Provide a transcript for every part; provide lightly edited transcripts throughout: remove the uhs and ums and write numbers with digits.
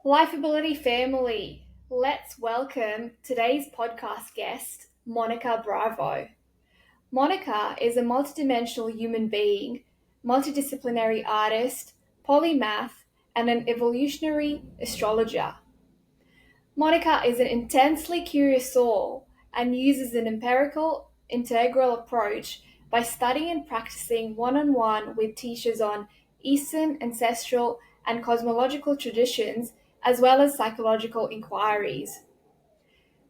Lifeability family, let's welcome today's podcast guest, Monica Bravo. Monica is a multidimensional human being, multidisciplinary artist, polymath, and an evolutionary astrologer. Monica is an intensely curious soul and uses an empirical, integral approach by studying and practicing one on one with teachers on Eastern, ancestral, and cosmological traditions, as well as psychological inquiries.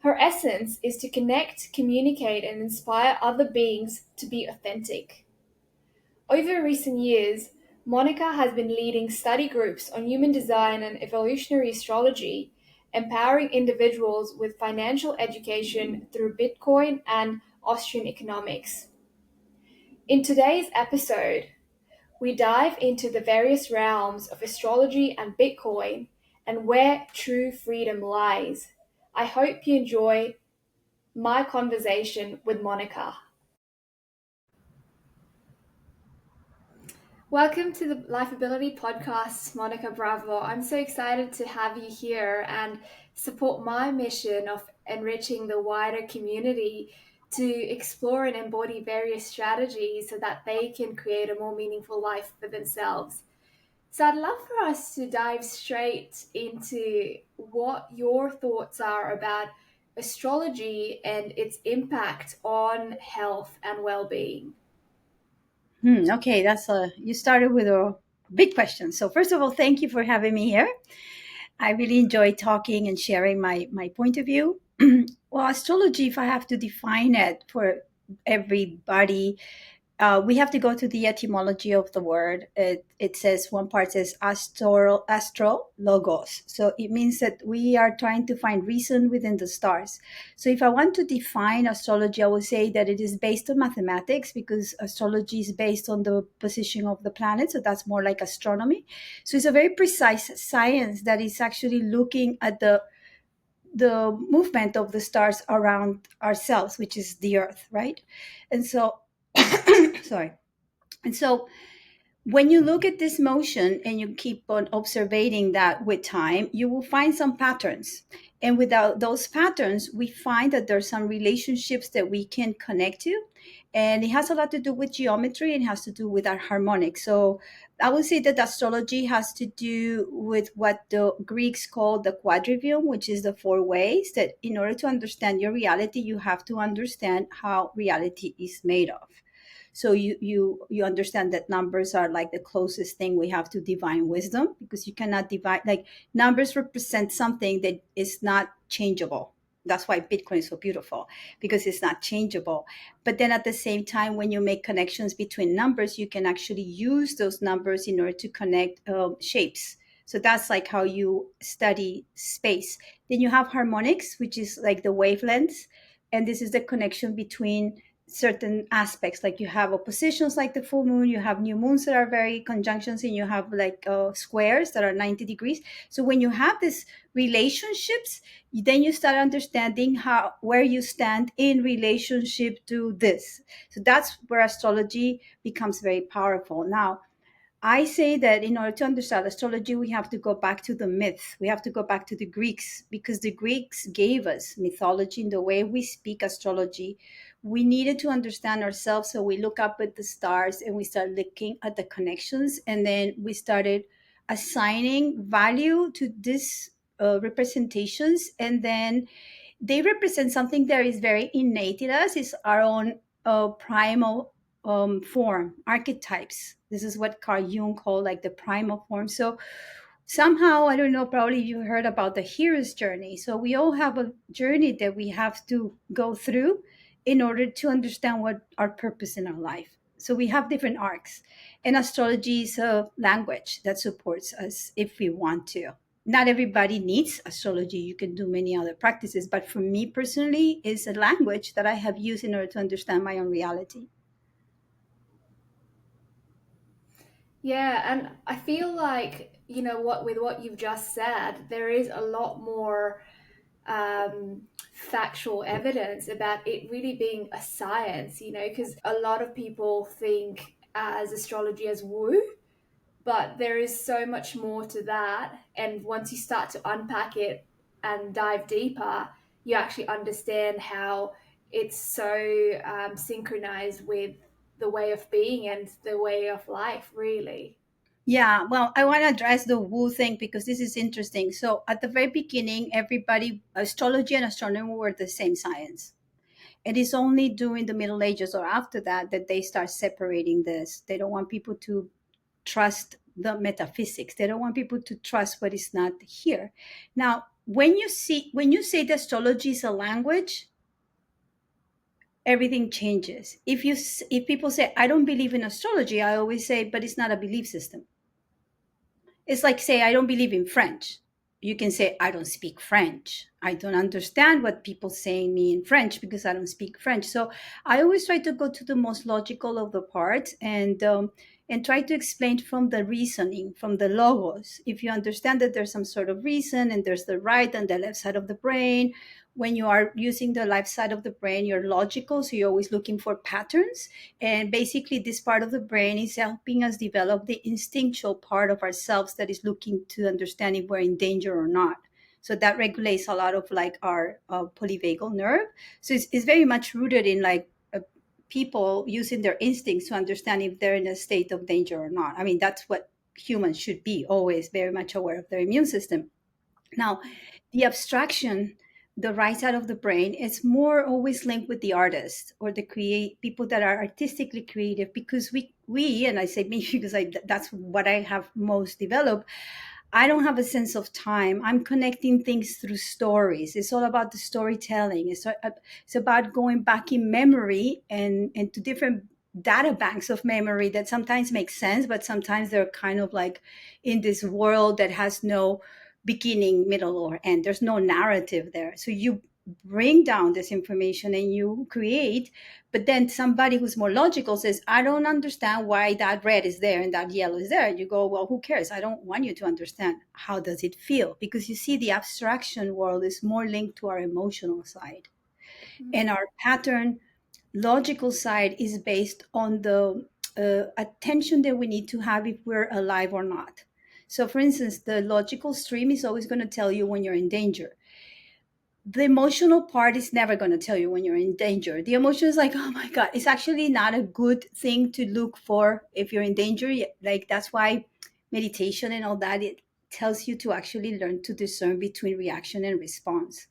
Her essence is to connect, communicate, and inspire other beings to be authentic. Over recent years, Monica has been leading study groups on human design and evolutionary astrology, empowering individuals with financial education through Bitcoin and Austrian economics. In today's episode, we dive into the various realms of astrology and Bitcoin and where true freedom lies. I hope you enjoy my conversation with Monica. Welcome to the Lifeability Podcast, Monica Bravo. I'm so excited to have you here and support my mission of enriching the wider community to explore and embody various strategies so that they can create a more meaningful life for themselves. So I'd love for us to dive straight into what your thoughts are about astrology and its impact on health and well-being. Okay, you started with a big question. So first of all, thank you for having me here. I really enjoy talking and sharing my point of view. Well, astrology, if I have to define it for everybody, we have to go to the etymology of the word. It says one part says astro logos. So it means that we are trying to find reason within the stars. So if I want to define astrology, I would say that it is based on mathematics because astrology is based on the position of the planet. So that's more like astronomy. So it's a very precise science that is actually looking at the movement of the stars around ourselves, which is the Earth, right? And so, sorry. And so when you look at this motion and you keep on observing that with time, you will find some patterns. And without those patterns, we find that there's some relationships that we can connect to. And it has a lot to do with geometry and has to do with our harmonics. So I would say that astrology has to do with what the Greeks call the quadrivium, which is the four ways that in order to understand your reality, you have to understand how reality is made of. So you understand that numbers are like the closest thing we have to divine wisdom, because you cannot divide, like, numbers represent something that is not changeable. That's why Bitcoin is so beautiful, because it's not changeable. But then at the same time, when you make connections between numbers, you can actually use those numbers in order to connect shapes. So that's like how you study space. Then you have harmonics, which is like the wavelengths. And this is the connection between certain aspects, like you have oppositions like the full moon, you have new moons that are very conjunctions, and you have like squares that are 90 degrees. So when you have these relationships, then you start understanding how where you stand in relationship to this. So that's where astrology becomes very powerful. Now, I say that in order to understand astrology, we have to go back to the myth. We have to go back to the Greeks, because the Greeks gave us mythology in the way we speak astrology. We needed to understand ourselves. So we look up at the stars and we start looking at the connections. And then we started assigning value to these representations. And then they represent something that is very innate in us. It's our own primal form, archetypes. This is what Carl Jung called like the primal form. So somehow, I don't know, probably you heard about the hero's journey. So we all have a journey that we have to go through in order to understand what our purpose in our life. So we have different arcs, and astrology is a language that supports us if we want to. Not everybody needs astrology. You can do many other practices, but for me personally, it's a language that I have used in order to understand my own reality. Yeah, and I feel like, what with what you've just said, there is a lot more factual evidence about it really being a science, because a lot of people think as astrology as woo, but there is so much more to that. And once you start to unpack it and dive deeper, you actually understand how it's so synchronized with the way of being and the way of life, really. Yeah, well, I want to address the woo thing because this is interesting. So, at the very beginning, everybody, astrology and astronomy were the same science. It is only during the Middle Ages or after that that they start separating this. They don't want people to trust the metaphysics. They don't want people to trust what is not here. Now, when you say that astrology is a language, everything changes. If people say I don't believe in astrology, I always say, but it's not a belief system. It's like say I don't believe in French. You can say I don't speak French. I don't understand what people saying me in French because I don't speak French. So I always try to go to the most logical of the parts and try to explain from the reasoning, from the logos. If you understand that there's some sort of reason and there's the right and the left side of the brain, when you are using the left side of the brain, you're logical, so you're always looking for patterns. And basically, this part of the brain is helping us develop the instinctual part of ourselves that is looking to understand if we're in danger or not. So that regulates a lot of like our polyvagal nerve. So it's very much rooted in like people using their instincts to understand if they're in a state of danger or not. I mean, that's what humans should be, always very much aware of their immune system. Now, the abstraction, the right side of the brain, is more always linked with the artist or the create people that are artistically creative because we and I say me because that's what I have most developed. I don't have a sense of time. I'm connecting things through stories. It's all about the storytelling. It's about going back in memory and to different data banks of memory that sometimes make sense, but sometimes they're kind of like in this world that has no beginning, middle, or end. There's no narrative there. So you bring down this information and you create, but then somebody who's more logical says, I don't understand why that red is there and that yellow is there. You go, well, who cares? I don't want you to understand. How does it feel? Because you see, the abstraction world is more linked to our emotional side. And our pattern logical side is based on the attention that we need to have if we're alive or not. So, for instance, the logical stream is always going to tell you when you're in danger. The emotional part is never going to tell you when you're in danger. The emotion is like, oh my God, it's actually not a good thing to look for if you're in danger. Like, that's why meditation and all that, it tells you to actually learn to discern between reaction and response.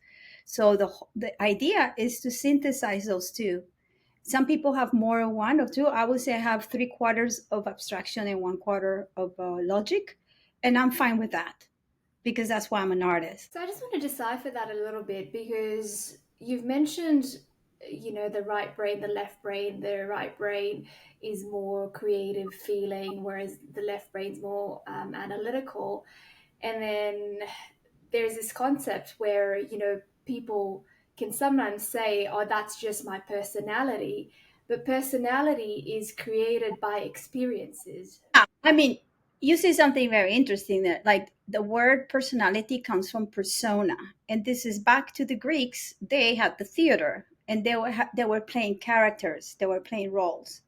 So the idea is to synthesize those two. Some people have more of one or two. I would say I have 3/4 of abstraction and 1/4 of logic, and I'm fine with that because that's why I'm an artist. So I just want to decipher that a little bit because you've mentioned, the right brain, the left brain. The right brain is more creative feeling, whereas the left brain's more analytical. And then there's this concept where, people can sometimes say, oh, that's just my personality. But personality is created by experiences. Yeah, I mean, you say something very interesting there. Like the word personality comes from persona, and this is back to the Greeks. They had the theater, and they were playing characters. They were playing roles.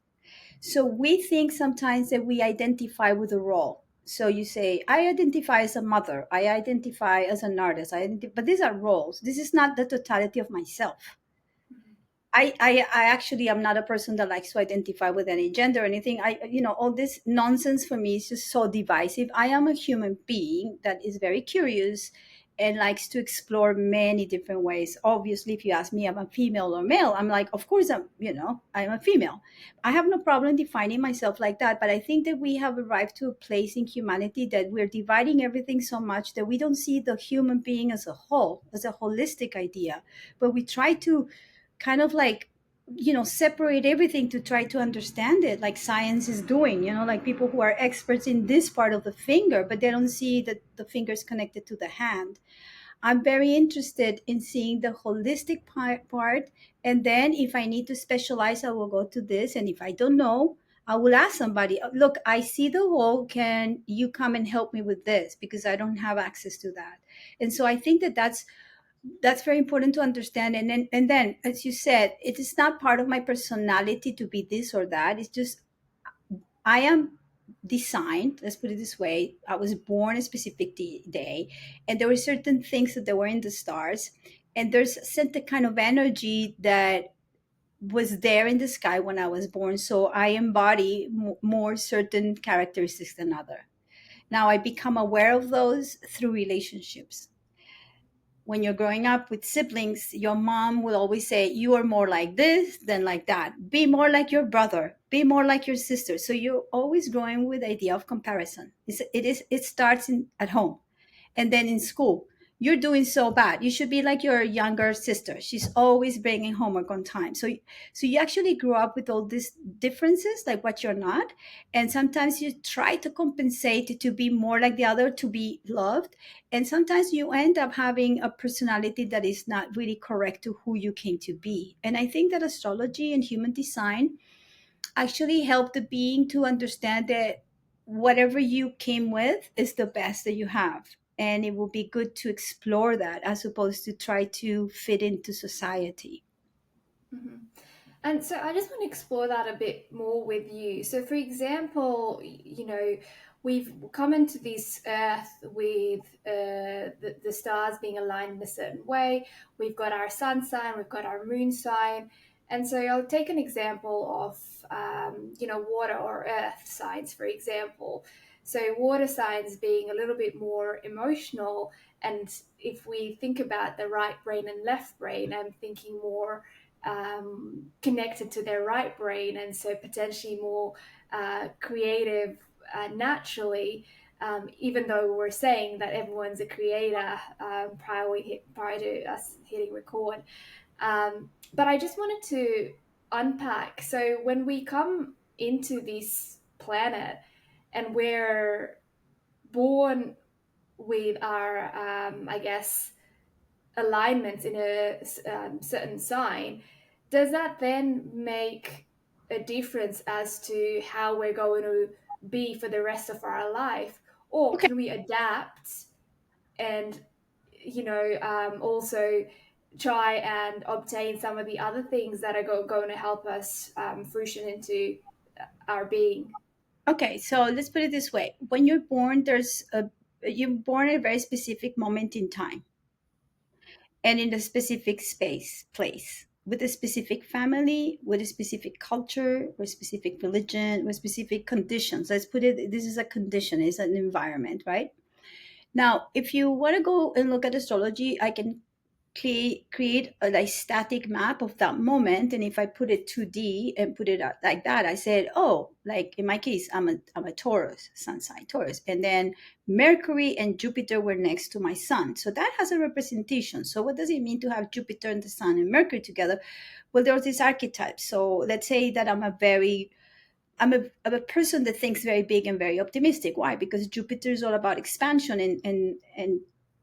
So we think sometimes that we identify with a role. So you say, I identify as a mother, I identify as an artist, but these are roles. This is not the totality of myself. I actually am not a person that likes to identify with any gender or anything. All this nonsense for me is just so divisive. I am a human being that is very curious and likes to explore many different ways. Obviously, if you ask me, I'm a female or male, I'm like, of course, I'm a female. I have no problem defining myself like that. But I think that we have arrived to a place in humanity that we're dividing everything so much that we don't see the human being as a whole, as a holistic idea. But we try to kind of like separate everything to try to understand it like science is doing, like people who are experts in this part of the finger but they don't see that the finger is connected to the hand. I'm very interested in seeing the holistic part, and then if I need to specialize I will go to this, and if I don't know I will ask somebody, look, I see the hole, can you come and help me with this because I don't have access to that. And so I think that that's very important to understand. And then as you said, it is not part of my personality to be this or that. It's just I am designed, let's put it this way. I was born a specific day, and there were certain things that they were in the stars, and there's certain kind of energy that was there in the sky when I was born. So I embody more certain characteristics than other. Now I become aware of those through relationships. When you're growing up with siblings, your mom will always say, you are more like this than like that. Be more like your brother. Be more like your sister. So you're always growing with the idea of comparison. It starts at home. And then in school, you're doing so bad. You should be like your younger sister. She's always bringing homework on time. So you actually grew up with all these differences, like what you're not. And sometimes you try to compensate to be more like the other, to be loved. And sometimes you end up having a personality that is not really correct to who you came to be. And I think that astrology and human design actually help the being to understand that whatever you came with is the best that you have. And it will be good to explore that as opposed to try to fit into society. Mhm. And so I just want to explore that a bit more with you. So, for example, we've come into this earth with the stars being aligned in a certain way. We've got our sun sign, we've got our moon sign. And so I'll take an example of, water or earth signs, for example. So, water signs being a little bit more emotional. And if we think about the right brain and left brain, I'm thinking more connected to their right brain, and so potentially more creative naturally. Even though we're saying that everyone's a creator prior to us hitting record, but I just wanted to unpack. So when we come into this planet and we're born with our, I guess, alignments in a certain sign, does that then make a difference as to how we're going to be for the rest of our life? Or Okay. can we adapt and, also try and obtain some of the other things that are going to help us fruition into our being? Okay. So let's put it this way. When you're born, you're born at a very specific moment in time and in a specific place, with a specific family, with a specific culture, with specific religion, with specific conditions. Let's put it, this is a condition, it's an environment, right? Now, if you want to go and look at astrology, I can create a like static map of that moment. And if I put it 2D and put it out like that, I said, oh, like in my case, I'm a Taurus, sun sign Taurus. And then Mercury and Jupiter were next to my sun. So that has a representation. So what does it mean to have Jupiter and the sun and Mercury together? Well, there's this archetype. So let's say that I'm a person that thinks very big and very optimistic. Why? Because Jupiter is all about expansion, and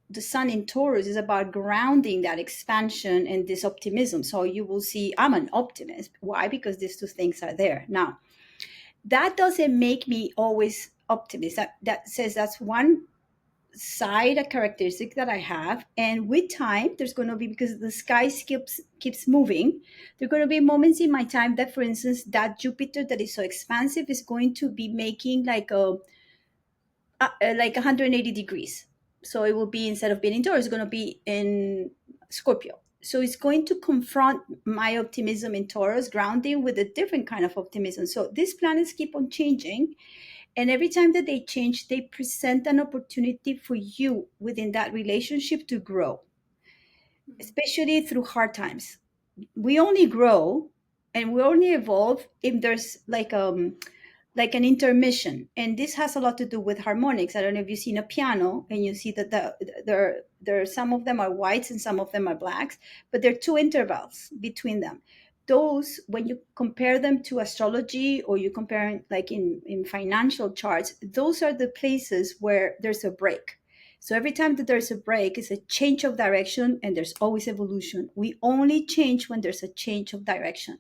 the sun in Taurus is about grounding that expansion and this optimism. So you will see I'm an optimist. Why? Because these two things are there. Now, that doesn't make me always optimist. That says that's one side, a characteristic that I have. And with time, there's going to be, because the sky keeps moving, there are going to be moments in my time that, for instance, that Jupiter that is so expansive is going to be making like 180 degrees. So it will be, instead of being in Taurus, it's going to be in Scorpio. So it's going to confront my optimism in Taurus, grounding with a different kind of optimism. So these planets keep on changing, and every time that they change, they present an opportunity for you within that relationship to grow, especially through hard times. We only grow and we only evolve if there's like an intermission, and this has a lot to do with harmonics. I don't know if you've seen a piano and you see that there are some of them are whites and some of them are blacks, but there are two intervals between them. Those, when you compare them to astrology, or you compare like in financial charts, those are the places where there's a break. So every time that there's a break, it's a change of direction, and there's always evolution. We only change when there's a change of direction.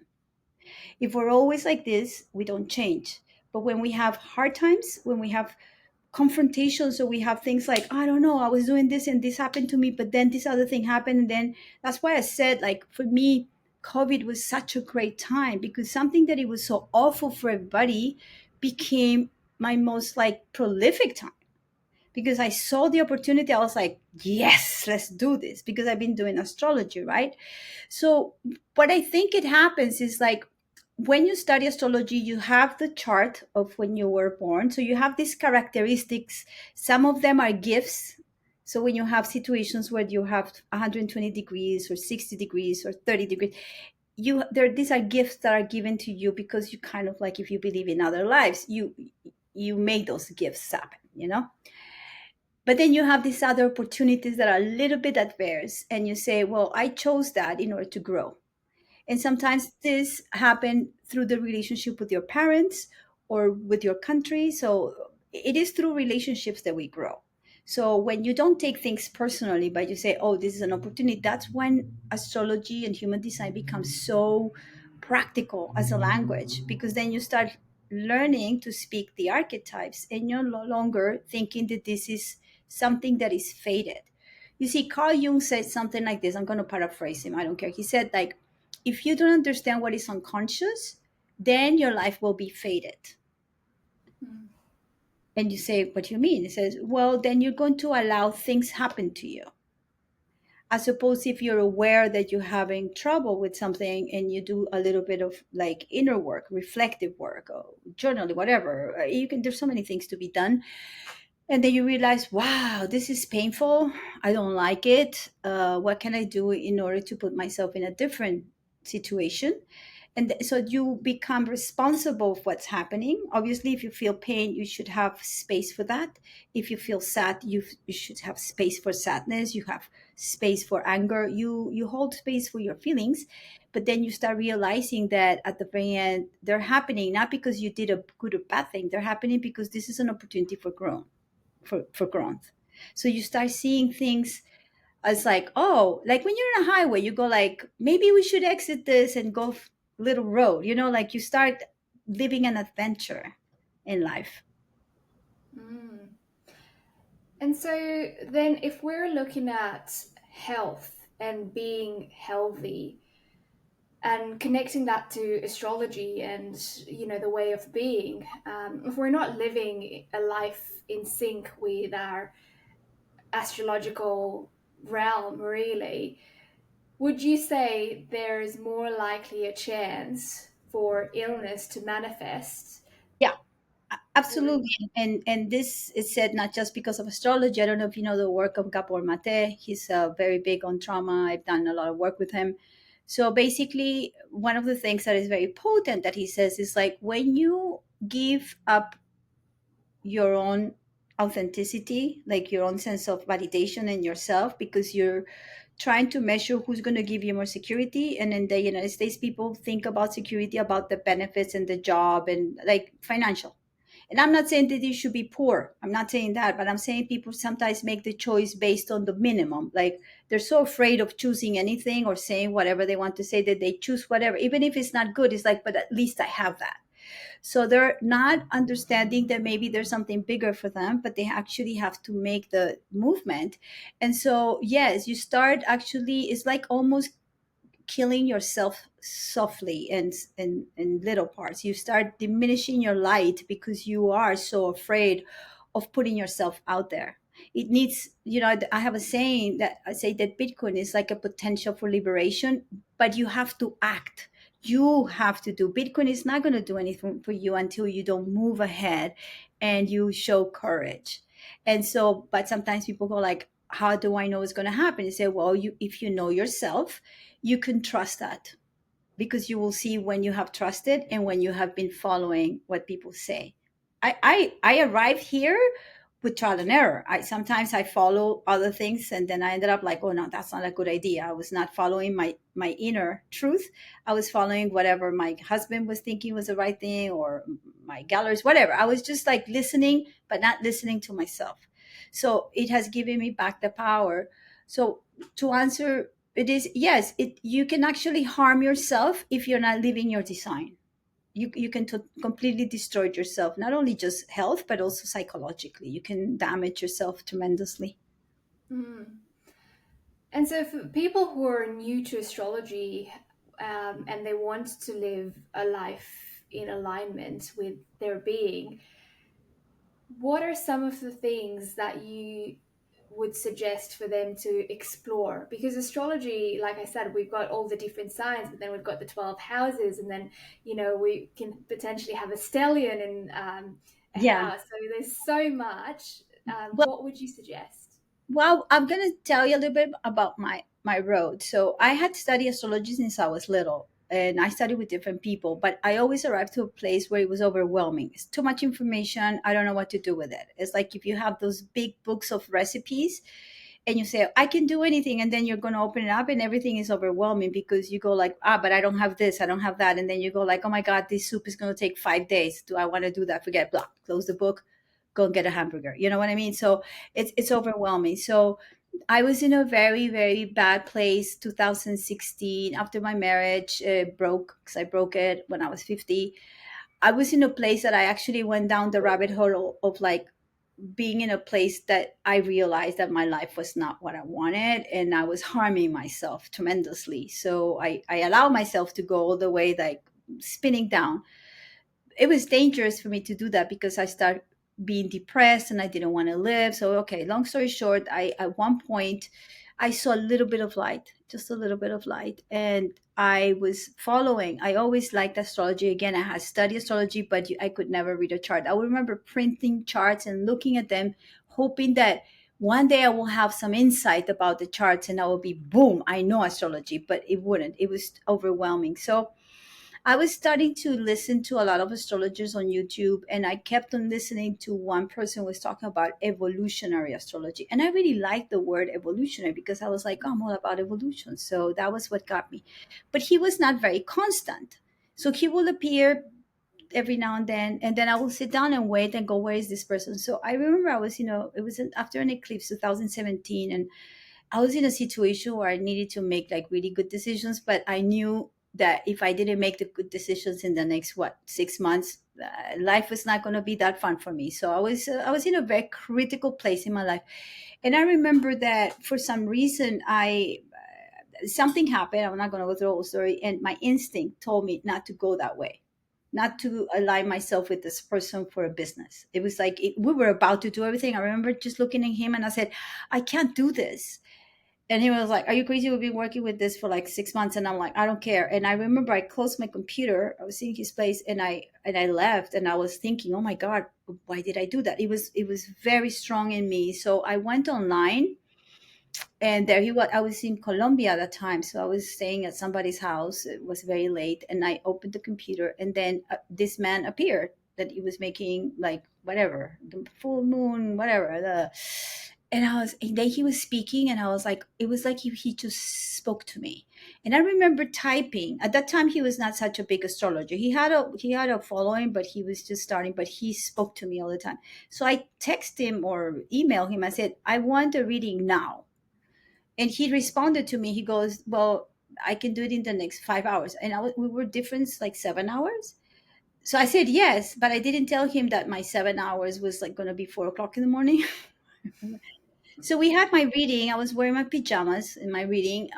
If we're always like this, we don't change. But when we have hard times, when we have confrontations, so we have things like, I don't know, I was doing this and this happened to me, but then this other thing happened. And then that's why I said, like, for me, COVID was such a great time, because something that it was so awful for everybody became my most like prolific time because I saw the opportunity. I was like, yes, let's do this because I've been doing astrology, right? So, what I think it happens is like when you study astrology, you have the chart of when you were born. So, you have these characteristics. Some of them are gifts. So, when you have situations where you have 120 degrees or 60 degrees or 30 degrees, these are gifts that are given to you because you kind of like, if you believe in other lives, you make those gifts happen, you know. But then you have these other opportunities that are a little bit adverse, and you say, well, I chose that in order to grow. And sometimes this happen through the relationship with your parents or with your country. So it is through relationships that we grow. So when you don't take things personally, but you say, oh, this is an opportunity, that's when astrology and human design becomes so practical as a language, because then you start learning to speak the archetypes and you're no longer thinking that this is something that is fated. You see, Carl Jung said something like this. I'm going to paraphrase him. I don't care. He said, like, if you don't understand what is unconscious, then your life will be fated. Mm. And you say, what do you mean? He says, well, then you're going to allow things happen to you. As opposed if you're aware that you're having trouble with something and you do a little bit of like inner work, reflective work, or journaling, whatever. You can. There's so many things to be done, and then you realize, wow, this is painful. I don't like it. What can I do in order to put myself in a different situation? And so you become responsible for what's happening. Obviously, if you feel pain, you should have space for that. If you feel sad, you should have space for sadness. You have space for anger. You hold space for your feelings, but then you start realizing that at the very end they're happening not because you did a good or bad thing. They're happening because this is an opportunity for growth. For growth. So you start seeing things as like, oh, like when you're in a highway, you go like, maybe we should exit this and go little road, like you start living an adventure in life. Mm. And so then, if we're looking at health and being healthy and connecting that to astrology and the way of being, if we're not living a life in sync with our astrological realm, really, would you say there is more likely a chance for illness to manifest? Yeah, Mm. absolutely. And this is said not just because of astrology. I don't know if you know the work of Gabor Mate. He's very big on trauma. I've done a lot of work with him. So basically, one of the things that is very potent that he says is like when you give up your own authenticity, like your own sense of validation in yourself, because you're trying to measure who's going to give you more security. And in the United States, people think about security about the benefits and the job and like financial. And I'm not saying that you should be poor. I'm not saying that, but I'm saying people sometimes make the choice based on the minimum. Like they're so afraid of choosing anything or saying whatever they want to say that they choose whatever, even if it's not good. It's like, but at least I have that. So they're not understanding that maybe there's something bigger for them, but they actually have to make the movement. And so, yes, you start actually, it's like almost killing yourself softly and in little parts. You start diminishing your light because you are so afraid of putting yourself out there. It needs, I have a saying that I say that Bitcoin is like a potential for liberation, but you have to act. You have to do. Bitcoin is not going to do anything for you until you don't move ahead and you show courage. And so, but sometimes people go like, how do I know it's going to happen? You say, well, if you know yourself, you can trust that because you will see when you have trusted and when you have been following what people say. I arrived here with trial and error. I follow other things and then I ended up like, oh no, that's not a good idea. I was not following my inner truth. I was following whatever my husband was thinking was the right thing or my galleries, whatever. I was just like listening, but not listening to myself. So it has given me back the power. So to answer it is yes, you can actually harm yourself if you're not living your design. You can completely destroy yourself, not only just health but also psychologically. You can damage yourself tremendously. Mm. And so, for people who are new to astrology, and they want to live a life in alignment with their being, what are some of the things that you would suggest for them to explore? Because astrology, like I said, we've got all the different signs, but then we've got the 12 houses, and then, we can potentially have a stellium in a Yeah. house. So there's so much. Well, What would you suggest? I'm gonna tell you a little bit about my road. So I had studied astrology since I was little, and I studied with different people. But I always arrived to a place where it was overwhelming. It's too much information. I don't know what to do with it. It's like if you have those big books of recipes, and you say I can do anything, and then you're going to open it up and everything is overwhelming because you go like, but I don't have this, I don't have that, and then you go like, oh my god, this soup is going to take 5 days. Do I want to do that? Forget, blah, close the book, go and get a hamburger. You know what I mean? So it's overwhelming. So I was in a very, very bad place 2016 after my marriage broke, because I broke it when I was 50. I was in a place that I actually went down the rabbit hole of like being in a place that I realized that my life was not what I wanted, and I was harming myself tremendously. So I allowed myself to go all the way, like spinning down. It was dangerous for me to do that because I started being depressed and I didn't want to live. So okay, long story short, I at one point I saw a little bit of light, just a little bit of light, and I was following. I always liked astrology. Again, I had studied astrology, but I could never read a chart. I would remember printing charts and looking at them, hoping that one day I will have some insight about the charts and I will be boom, I know astrology, but it wouldn't. It was overwhelming. So I was starting to listen to a lot of astrologers on YouTube, and I kept on listening to one person who was talking about evolutionary astrology. And I really liked the word evolutionary because I was like, oh, I'm all about evolution. So that was what got me. But he was not very constant. So he will appear every now and then I will sit down and wait and go, where is this person? So I remember I was, it was after an eclipse 2017, and I was in a situation where I needed to make like really good decisions, but I knew that if I didn't make the good decisions in the next 6 months, life was not going to be that fun for me. So I was in a very critical place in my life, and I remember that for some reason I something happened. I'm not going to go through the whole story, and my instinct told me not to go that way, not to align myself with this person for a business. It was like we were about to do everything. I remember just looking at him and I said, I can't do this. And he was like, are you crazy? We've been working with this for like 6 months. And I'm like, I don't care. And I remember I closed my computer. I was in his place, and I left, and I was thinking, oh my God, why did I do that? It was very strong in me. So I went online, and there he was. I was in Colombia at that time. So I was staying at somebody's house. It was very late, and I opened the computer, and then this man appeared that he was making like whatever, the full moon, whatever, and then he was speaking, and I was like, it was like he just spoke to me. And I remember typing at that time. He was not such a big astrologer. He had a following, but he was just starting, but he spoke to me all the time. So I text him or email him. I said, I want a reading now. And he responded to me. He goes, well, I can do it in the next 5 hours. And we were different like 7 hours. So I said yes, but I didn't tell him that my 7 hours was like going to be 4 o'clock in the morning. So we had my reading. I was wearing my pajamas in my reading,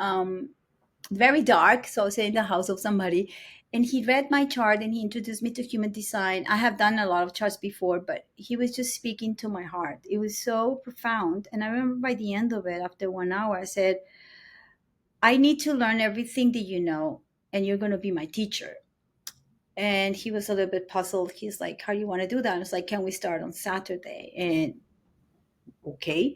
very dark. So I was in the house of somebody, and he read my chart and he introduced me to human design. I have done a lot of charts before, but he was just speaking to my heart. It was so profound. And I remember by the end of it, after 1 hour, I said, I need to learn everything that you know, and you're going to be my teacher. And he was a little bit puzzled. He's like, how do you want to do that? And I was like, can we start on Saturday? And okay.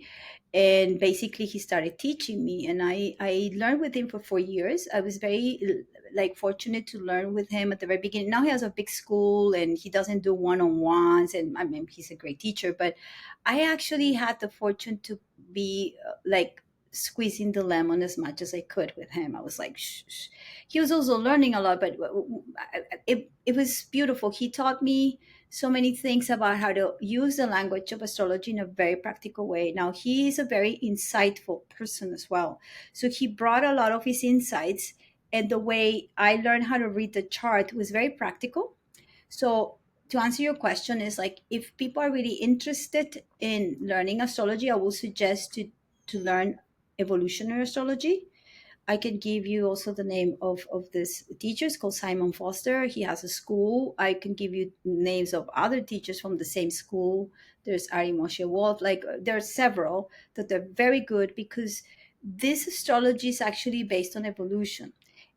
And basically he started teaching me, and I learned with him for 4 years. I was very like fortunate to learn with him at the very beginning. Now he has a big school and he doesn't do one-on-ones, and I mean, he's a great teacher, but I actually had the fortune to be like squeezing the lemon as much as I could with him. I was like, shh, shh. He was also learning a lot, but it was beautiful. He taught me so many things about how to use the language of astrology in a very practical way. Now, he is a very insightful person as well. So he brought a lot of his insights, and the way I learned how to read the chart was very practical. So, to answer your question, is like if people are really interested in learning astrology, I will suggest to learn evolutionary astrology. I can give you also the name of this teacher. It's called Simon Foster. He has a school. I can give you names of other teachers from the same school. There's Ari Moshe Wolf. Like there are several that are very good because this astrology is actually based on evolution.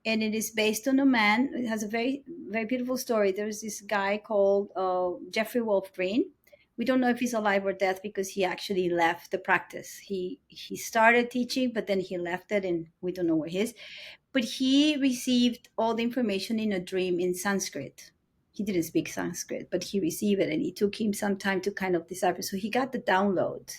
And it is based on a man. It has a very, very beautiful story. There's this guy called Jeffrey Wolf Green. We don't know if he's alive or dead because he actually left the practice. He started teaching, but then he left it, and we don't know where he is. But he received all the information in a dream in Sanskrit. He didn't speak Sanskrit, but he received it, and it took him some time to kind of decipher. So he got the download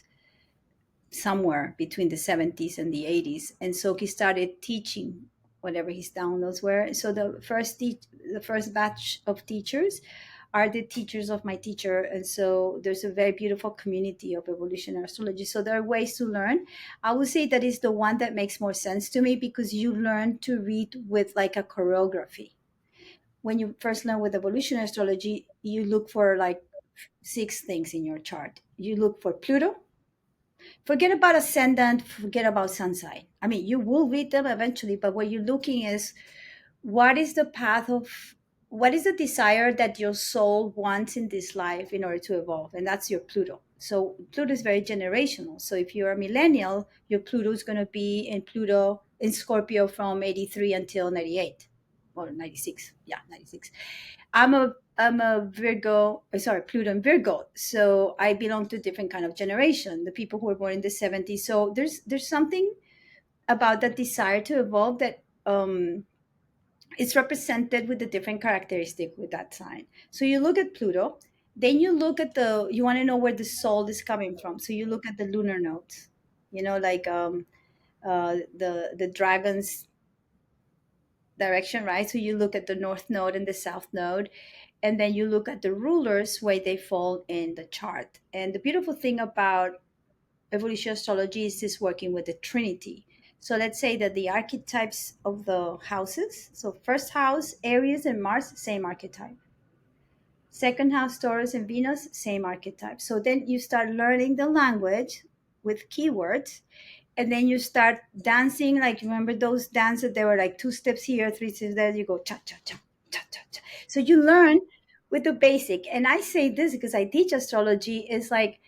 somewhere between the 70s and the 80s, and so he started teaching whatever his downloads were. So the first batch of teachers are the teachers of my teacher, and so there's a very beautiful community of evolutionary astrology. So there are ways to learn. I would say that is the one that makes more sense to me because you learn to read with like a choreography. When you first learn with evolutionary astrology, you look for like six things in your chart. You look for Pluto. Forget about ascendant, forget about sun sign. I mean, you will read them eventually, but what you're looking is what is the path of what is the desire that your soul wants in this life in order to evolve? And that's your Pluto. So Pluto is very generational. So if you're a millennial, your Pluto is going to be in Scorpio from 83 until 98 or 96. Yeah, 96. I'm a Virgo, sorry, Pluto and Virgo. So I belong to a different kind of generation, the people who were born in the 70s. So there's something about that desire to evolve that it's represented with a different characteristic with that sign. So you look at Pluto, then you look at you want to know where the soul is coming from. So you look at the lunar nodes, like the dragon's direction, right? So you look at the north node and the south node, and then you look at the rulers where they fall in the chart. And the beautiful thing about evolution astrology is this working with the Trinity. So let's say that the archetypes of the houses, so first house, Aries and Mars, same archetype. Second house, Taurus and Venus, same archetype. So then you start learning the language with keywords, and then you start dancing. Like, remember those dances? There were like two steps here, three steps there. You go cha cha cha cha cha cha. So you learn with the basic. And I say this because I teach astrology. Is like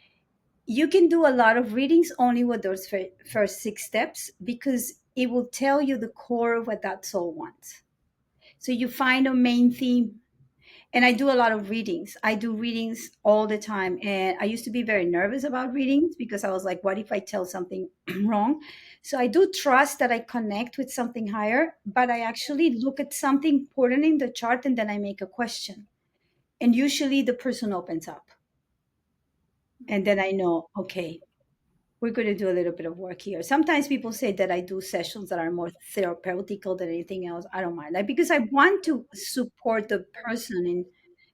you can do a lot of readings only with those first six steps because it will tell you the core of what that soul wants. So you find a main theme. And I do a lot of readings. I do readings all the time. And I used to be very nervous about readings because I was like, what if I tell something wrong? So I do trust that I connect with something higher, but I actually look at something important in the chart and then I make a question. And usually the person opens up. And then I know, okay, we're going to do a little bit of work here. Sometimes people say that I do sessions that are more therapeutical than anything else. I don't mind, like, because I want to support the person in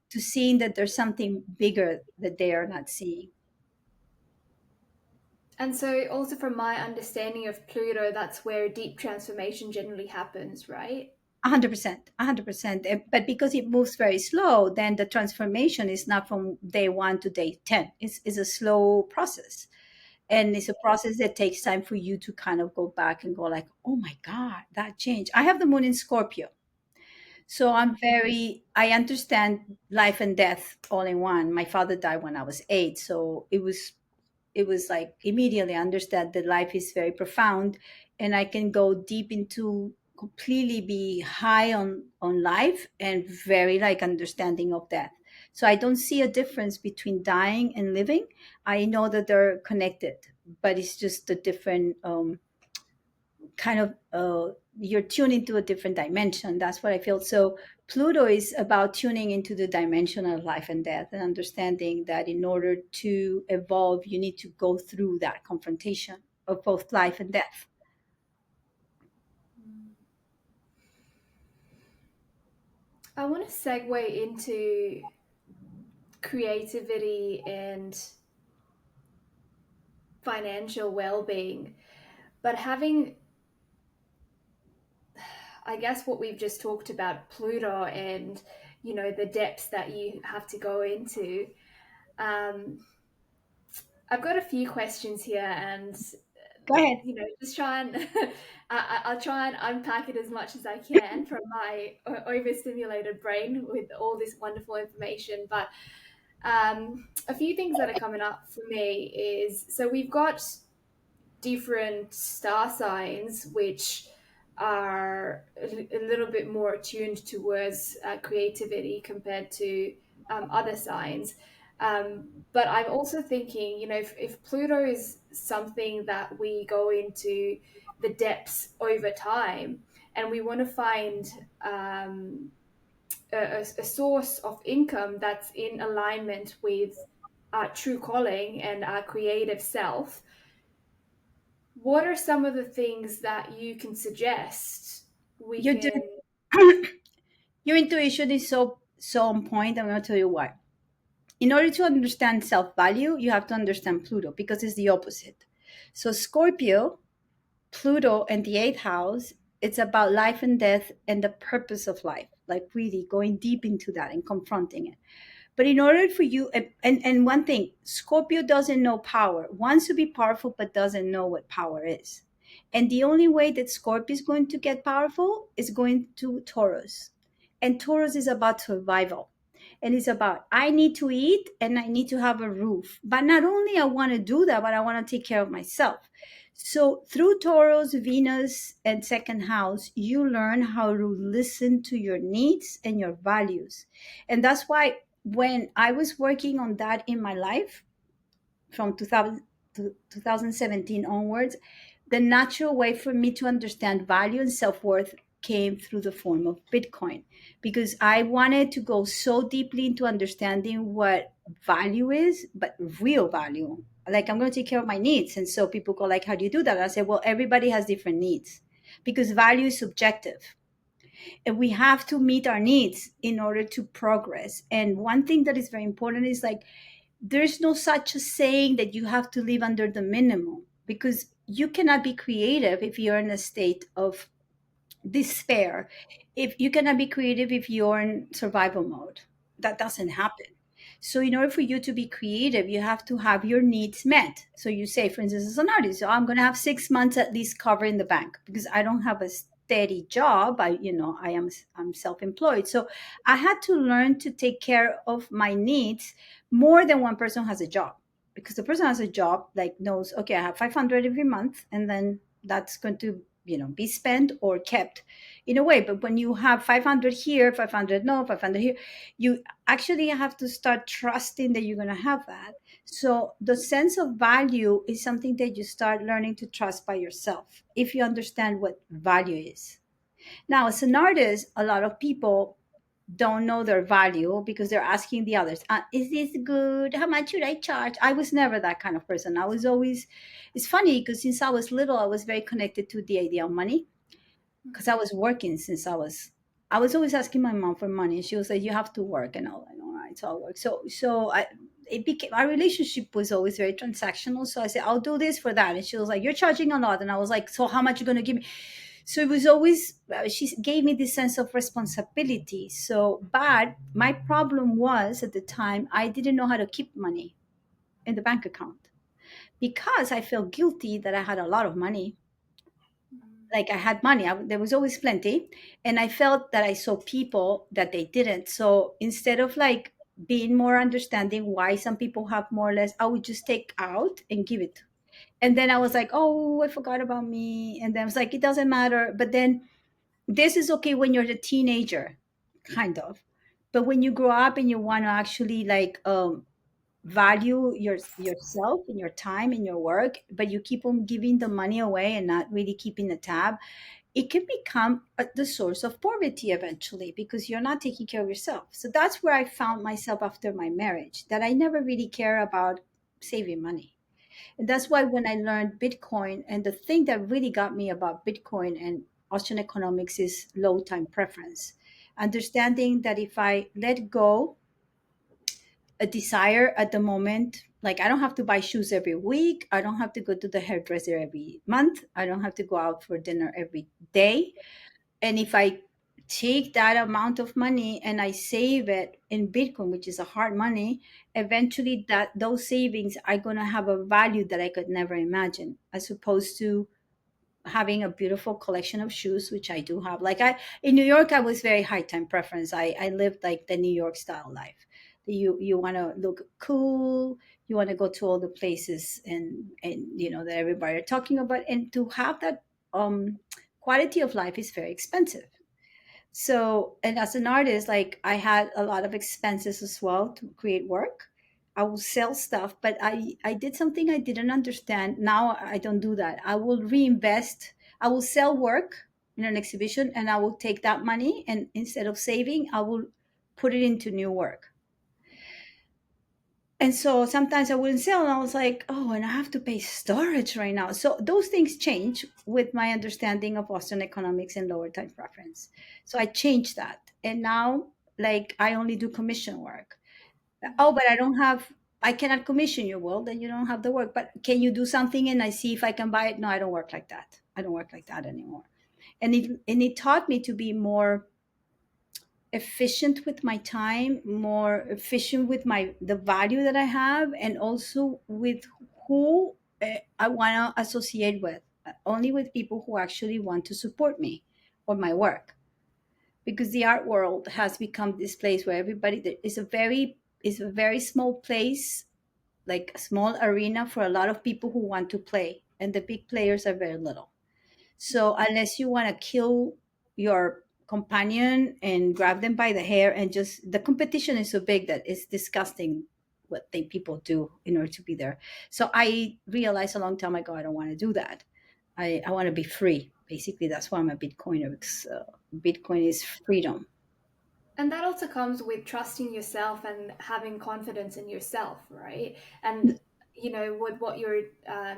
to seeing that there's something bigger that they are not seeing. And so, also from my understanding of Pluto, that's where deep transformation generally happens, right? 100%, 100%. But because it moves very slow, then the transformation is not from day one to day 10. It's a slow process. And it's a process that takes time for you to kind of go back and go like, oh my God, that changed. I have the moon in Scorpio. So I understand life and death all in one. My father died when I was 8. So it was like immediately I understand that life is very profound and I can go deep into completely be high on life and very like understanding of death. So I don't see a difference between dying and living. I know that they're connected, but it's just a different kind of you're tuned into a different dimension. That's what I feel. So Pluto is about tuning into the dimension of life and death and understanding that in order to evolve you need to go through that confrontation of both life and death. I want to segue into creativity and financial well-being, but having, I guess, what we've just talked about, Pluto and the depths that you have to go into. um, I've got a few questions here, and Go ahead. just try and I'll try and unpack it as much as I can from my overstimulated brain with all this wonderful information. But a few things that are coming up for me is, so we've got different star signs which are a little bit more attuned towards creativity compared to other signs. But I'm also thinking, if Pluto is something that we go into the depths over time, and we want to find a source of income that's in alignment with our true calling and our creative self, what are some of the things that you can suggest we You do. can? Your intuition is so on point. I'm going to tell you why. In order to understand self value, you have to understand Pluto because it's the opposite. So Scorpio, Pluto, and the eighth house, it's about life and death and the purpose of life, like really going deep into that and confronting it. But in order for you, and one thing, Scorpio doesn't know power, wants to be powerful, but doesn't know what power is. And the only way that Scorpio is going to get powerful is going to Taurus. And Taurus is about survival. And it's about, I need to eat and I need to have a roof. But not only I want to do that, but I want to take care of myself. So through Taurus, Venus, and second house, you learn how to listen to your needs and your values. And that's why when I was working on that in my life from 2000 to 2017 onwards, the natural way for me to understand value and self worth came through the form of Bitcoin because I wanted to go so deeply into understanding what value is, but real value. Like I'm going to take care of my needs. And so people go like, how do you do that? I say, well, everybody has different needs because value is subjective and we have to meet our needs in order to progress. And one thing that is very important is like there's no such a saying that you have to live under the minimum because you cannot be creative if you're in a state of despair. If you cannot be creative if you're in survival mode, that doesn't happen. So in order for you to be creative, you have to have your needs met. So you say, for instance, as an artist, so I'm going to have 6 months at least covered in the bank because I don't have a steady job. I'm self-employed. So I had to learn to take care of my needs more than one person has a job, because the person has a job like knows, okay, I have 500 every month, and then that's going to be spent or kept in a way. But when you have 500 here, 500 no, 500 here, you actually have to start trusting that you're going to have that. So the sense of value is something that you start learning to trust by yourself if you understand what value is. Now, as an artist, a lot of people don't know their value because they're asking the others, is this good? How much should I charge? I was never that kind of person. I was always, it's funny because since I was little, I was very connected to the idea of money because I was working since I was always asking my mom for money. She was like, you have to work. And I was like, all right, so I'll work. It became, our relationship was always very transactional. So I said, I'll do this for that. And she was like, you're charging a lot. And I was like, so how much are you going to give me? So it was always, she gave me this sense of responsibility. So, but my problem was at the time, I didn't know how to keep money in the bank account because I felt guilty that I had a lot of money. Like I had money, there was always plenty. And I felt that I saw people that they didn't. So instead of like being more understanding why some people have more or less, I would just take out and give it. And then I was like, oh, I forgot about me. And then I was like, it doesn't matter. But then this is okay when you're a teenager, kind of. But when you grow up and you want to actually like value yourself and your time and your work, but you keep on giving the money away and not really keeping the tab, it can become the source of poverty eventually because you're not taking care of yourself. So that's where I found myself after my marriage, that I never really care about saving money. And that's why when I learned Bitcoin, and the thing that really got me about Bitcoin and Austrian economics is low time preference. Understanding that if I let go a desire at the moment, like I don't have to buy shoes every week, I don't have to go to the hairdresser every month, I don't have to go out for dinner every day. And if I take that amount of money and I save it in Bitcoin, which is a hard money, eventually that those savings are going to have a value that I could never imagine, as opposed to having a beautiful collection of shoes, which I do have. Like I in New York, I was very high time preference. I lived like the New York style life. You want to look cool, you want to go to all the places and that everybody are talking about, and to have that quality of life is very expensive. So, and as an artist, like I had a lot of expenses as well to create work. I will sell stuff, but I did something I didn't understand. Now I don't do that. I will reinvest. I will sell work in an exhibition, and I will take that money, and instead of saving, I will put it into new work. And so sometimes I wouldn't sell, and I was like, oh, and I have to pay storage right now. So those things change with my understanding of Austrian economics and lower time preference. So I changed that. And now, like, I only do commission work. Oh, but I cannot commission you. Well, then you don't have the work. But can you do something and I see if I can buy it? No, I don't work like that. I don't work like that anymore. And it taught me to be more efficient with my time, more efficient with my the value that I have, and also with who I want to associate with. Only with people who actually want to support me or my work, because the art world has become this place where everybody there is a very small place, like a small arena for a lot of people who want to play, and the big players are very little. So unless you want to kill your companion and grab them by the hair, and just the competition is so big that it's disgusting what they people do in order to be there. So I realized a long time ago I don't want to do that. I want to be free. Basically, that's why I'm a Bitcoiner, because Bitcoin is freedom. And that also comes with trusting yourself and having confidence in yourself, right? And with what you're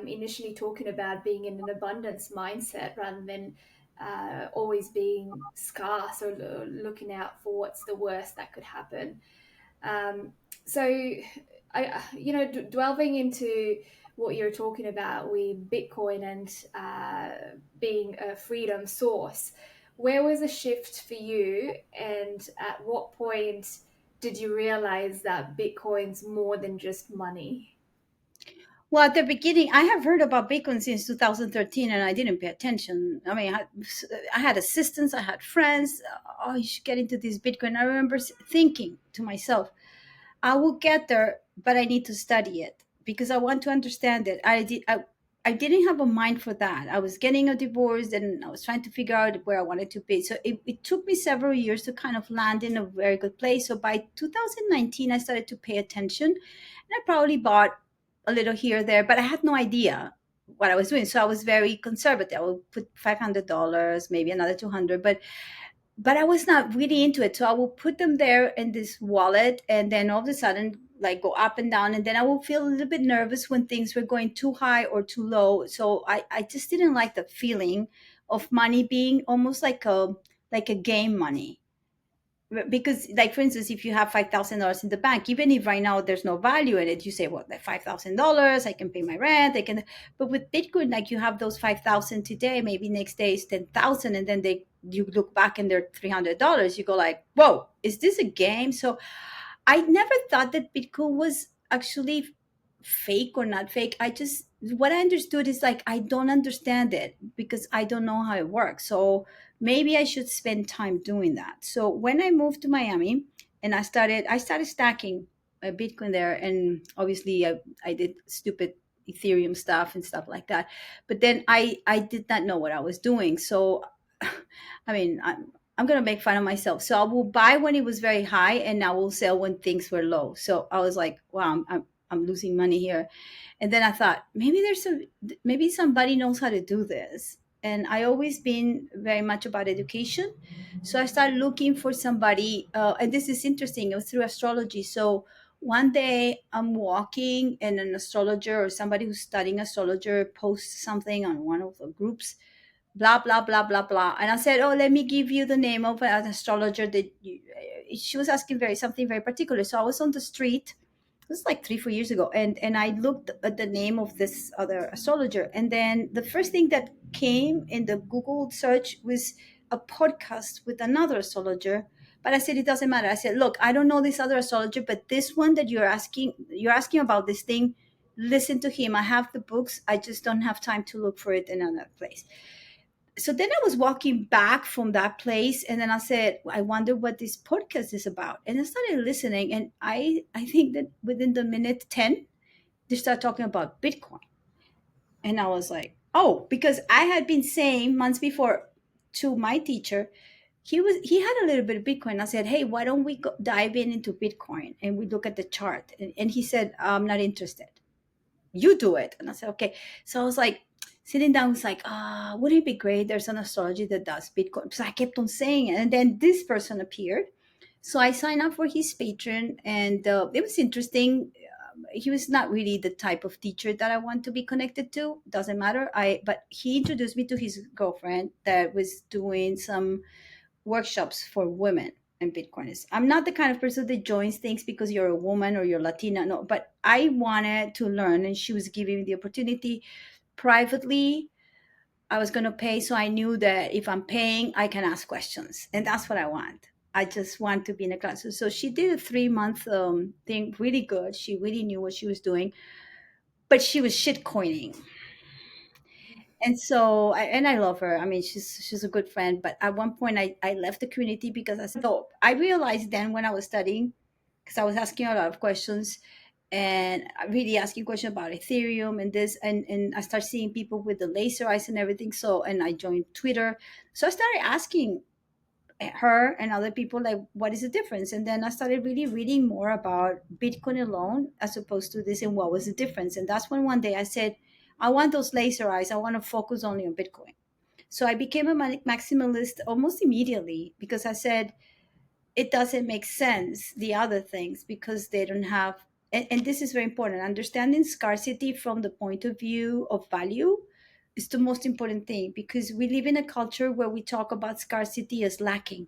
initially talking about, being in an abundance mindset rather than always being scarce or looking out for what's the worst that could happen. Um, so, delving into what you're talking about with Bitcoin and being a freedom source, where was the shift for you, and at what point did you realize that Bitcoin's more than just money? Well, at the beginning, I have heard about Bitcoin since 2013, and I didn't pay attention. I mean, I had assistants, I had friends. Oh, you should get into this Bitcoin. I remember thinking to myself, I will get there, but I need to study it because I want to understand it. I didn't have a mind for that. I was getting a divorce and I was trying to figure out where I wanted to be. So it took me several years to kind of land in a very good place. So by 2019, I started to pay attention, and I probably bought a little here or there, but I had no idea what I was doing. So I was very conservative. I would put $500, maybe another 200, but I was not really into it. So I will put them there in this wallet, and then all of a sudden, like, go up and down, and then I will feel a little bit nervous when things were going too high or too low. So I just didn't like the feeling of money being almost like a game money. Because, like, for instance, if you have $5,000 in the bank, even if right now there's no value in it, you say, well, like $5,000, I can pay my rent, I can. But with Bitcoin, like, you have those 5,000 today, maybe next day is 10,000, and then you look back and they're $300. You go like, whoa, is this a game? So I never thought that Bitcoin was actually fake or not fake. What I understood is, like, I don't understand it because I don't know how it works. So maybe I should spend time doing that. So when I moved to Miami and I started stacking Bitcoin there, and obviously I did stupid Ethereum stuff and stuff like that. But then I did not know what I was doing. So I mean, I'm gonna make fun of myself. So I will buy when it was very high, and I will sell when things were low. So I was like, wow, I'm losing money here. And then I thought, maybe somebody knows how to do this. And I always been very much about education, so I started looking for somebody. And this is interesting. It was through astrology. So one day I'm walking, and an astrologer or somebody who's studying astrologer posts something on one of the groups, blah blah blah blah blah, and I said, oh, let me give you the name of an astrologer that she was asking something very particular. So I was on the street, this is like 3 4 years ago, and I looked at the name of this other astrologer, and then the first thing that came in the Google search was a podcast with another astrologer. But I said it doesn't matter. I said, look, I don't know this other astrologer, but this one that you're asking about this thing, listen to him. I have the books. I just don't have time to look for it in another place. So then I was walking back from that place, and then I said, I wonder what this podcast is about. And I started listening, and I think that within the minute 10, they start talking about Bitcoin. And I was like, oh, because I had been saying months before to my teacher, he had a little bit of Bitcoin. I said, hey, why don't we dive into Bitcoin and we look at the chart? And he said, I'm not interested. You do it. And I said, okay. So I was like, sitting down, was like, wouldn't it be great? There's an astrology that does Bitcoin. So I kept on saying it. And then this person appeared. So I signed up for his Patreon, and it was interesting. He was not really the type of teacher that I want to be connected to. Doesn't matter. But he introduced me to his girlfriend that was doing some workshops for women and Bitcoiners. I'm not the kind of person that joins things because you're a woman or you're Latina. No, but I wanted to learn, and she was giving me the opportunity privately. I was going to pay, so I knew that if I'm paying, I can ask questions, and that's what I want. I just want to be in a class. So she did a 3 month thing, really good. She really knew what she was doing, but she was shitcoining. And so I love her. I mean, she's a good friend. But at one point, I left the community because I said, oh, I realized then when I was studying, because I was asking a lot of questions, and really asking questions about Ethereum and this, and I started seeing people with the laser eyes and everything. So, and I joined Twitter. So I started asking her and other people, like, what is the difference? And then I started really reading more about Bitcoin alone as opposed to this, and what was the difference. And that's when one day I said, I want those laser eyes. I want to focus only on Bitcoin. So I became a maximalist almost immediately, because I said it doesn't make sense, the other things, because they don't have, and this is very important, understanding scarcity from the point of view of value is the most important thing, because we live in a culture where we talk about scarcity as lacking.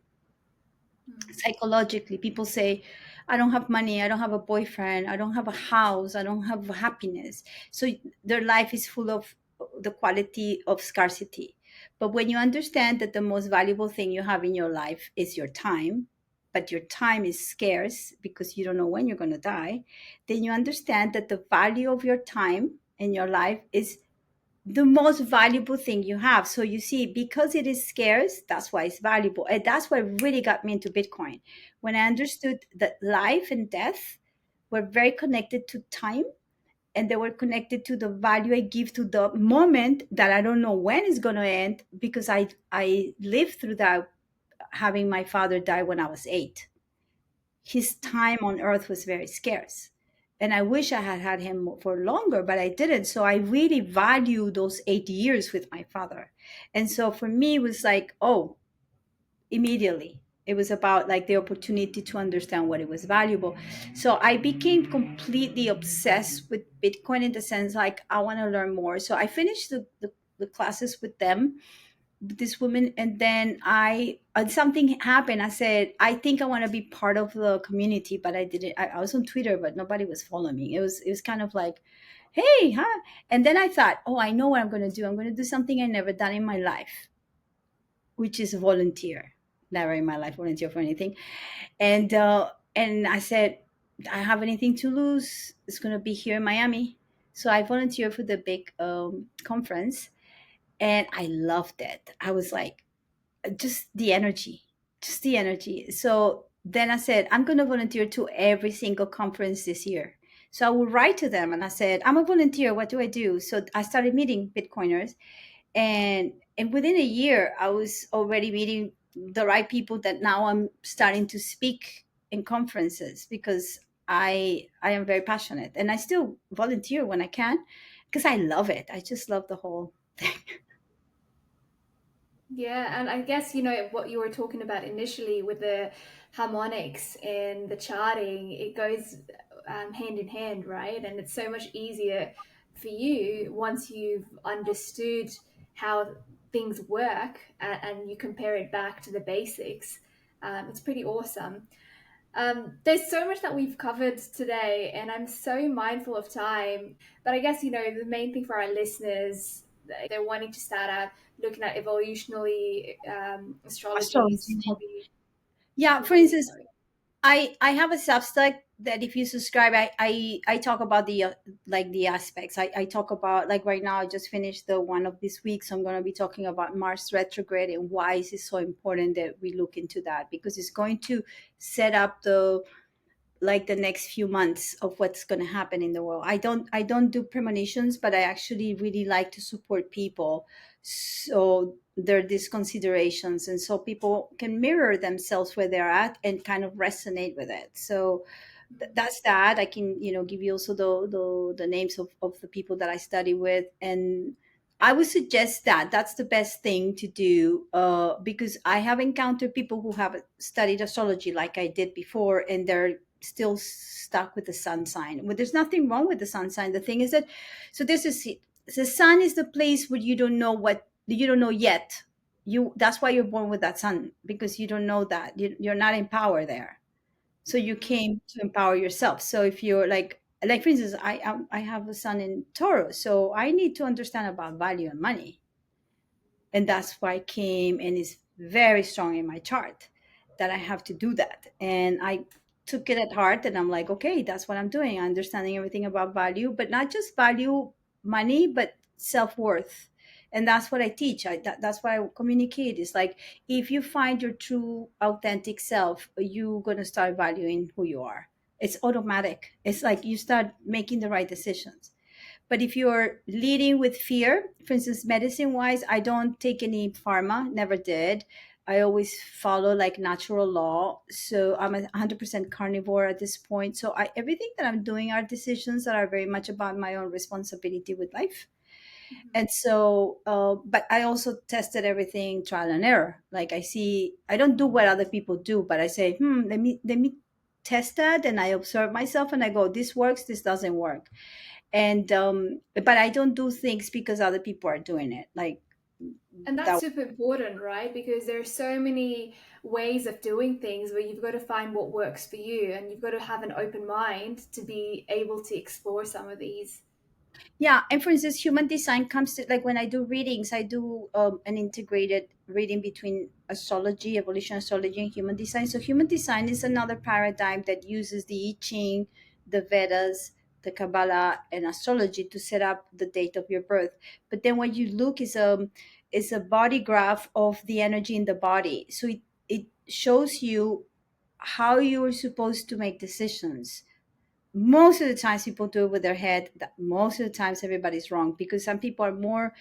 Psychologically, people say, I don't have money, I don't have a boyfriend, I don't have a house, I don't have happiness. So their life is full of the quality of scarcity. But when you understand that the most valuable thing you have in your life is your time, but your time is scarce because you don't know when you're going to die, then you understand that the value of your time in your life is the most valuable thing you have. So you see, because it is scarce, that's why it's valuable. And that's what really got me into Bitcoin. When I understood that life and death were very connected to time, and they were connected to the value I give to the moment that I don't know when it's going to end, because I lived through that, having my father die when I was 8. His time on earth was very scarce. And I wish I had had him for longer, but I didn't. So I really value those 8 years with my father. And so for me, it was like, oh, immediately. It was about like the opportunity to understand what it was valuable. So I became completely obsessed with Bitcoin, in the sense like I want to learn more. So I finished the classes with them, this woman, and then I something happened. I said, I think I want to be part of the community, but I didn't. I was on Twitter, but nobody was following me. It was kind of like, hey, huh? And then I thought, oh, I know what I'm going to do. I'm going to do something I never done in my life, which is volunteer. Never in my life volunteer for anything. And I said, I have anything to lose. It's going to be here in Miami. So I volunteered for the big conference, and I loved it. I was like, just the energy. So then I said, I'm going to volunteer to every single conference this year. So I would write to them and I said, I'm a volunteer. What do I do? So I started meeting Bitcoiners, and within a year, I was already meeting the right people that now I'm starting to speak in conferences, because I am very passionate, and I still volunteer when I can, because I love it. I just love the whole thing. Yeah, and I guess, what you were talking about initially with the harmonics and the charting, it goes hand in hand, right? And it's so much easier for you once you've understood how things work, and you compare it back to the basics. It's pretty awesome. There's so much that we've covered today, and I'm so mindful of time. But I guess, the main thing for our listeners they're wanting to start out looking at evolutionary astrologies, Astrology. hobby. Yeah, for Continue, instance, sorry. I have a Substack that if you subscribe, I talk about the like the aspects. I talk about, like, right now I just finished the one of this week, so I'm going to be talking about Mars retrograde and why is it so important that we look into that, because it's going to set up the, like, the next few months of what's going to happen in the world. I don't do premonitions, but I actually really like to support people, so there are these considerations, and so people can mirror themselves where they're at and kind of resonate with it. So that's that. I can, give you also the names of the people that I study with, and I would suggest that that's the best thing to do, because I have encountered people who have studied astrology like I did before, and they're still stuck with the sun sign. Well, there's nothing wrong with the sun sign. The thing is that, so this is it. The sun is the place where you don't know yet. That's why you're born with that sun, because you don't know that you're not in power there, so you came to empower yourself. So if you're like for instance, I have a son in Taurus, so I need to understand about value and money, and that's why I came, and it's very strong in my chart that I have to do that. And I took it at heart, and I'm like, okay, that's what I'm doing. I'm understanding everything about value, but not just value money, but self-worth. And that's what I teach. That's what I communicate. It's like, if you find your true authentic self, you're going to start valuing who you are. It's automatic. It's like you start making the right decisions. But if you're leading with fear, for instance, medicine wise, I don't take any pharma, never did. I always follow like natural law. So I'm a 100% carnivore at this point. So everything that I'm doing are decisions that are very much about my own responsibility with life. And so, but I also tested everything trial and error. Like I don't do what other people do, but I say, let me test that. And I observe myself and I go, this works, this doesn't work. And but I don't do things because other people are doing it, like And that's that. super important, right? Because there are so many ways of doing things where you've got to find what works for you and you've got to have an open mind to be able to explore some of these. Yeah, and for instance, human design comes to, like, when I do readings, I do an integrated reading between astrology, evolution astrology, and human design. So human design is another paradigm that uses the I Ching, the Vedas, the Kabbalah, and astrology to set up the date of your birth. But then what you look is a body graph of the energy in the body. So it shows you how you're supposed to make decisions. Most of the times people do it with their head. Most of the times everybody's wrong, because some people are more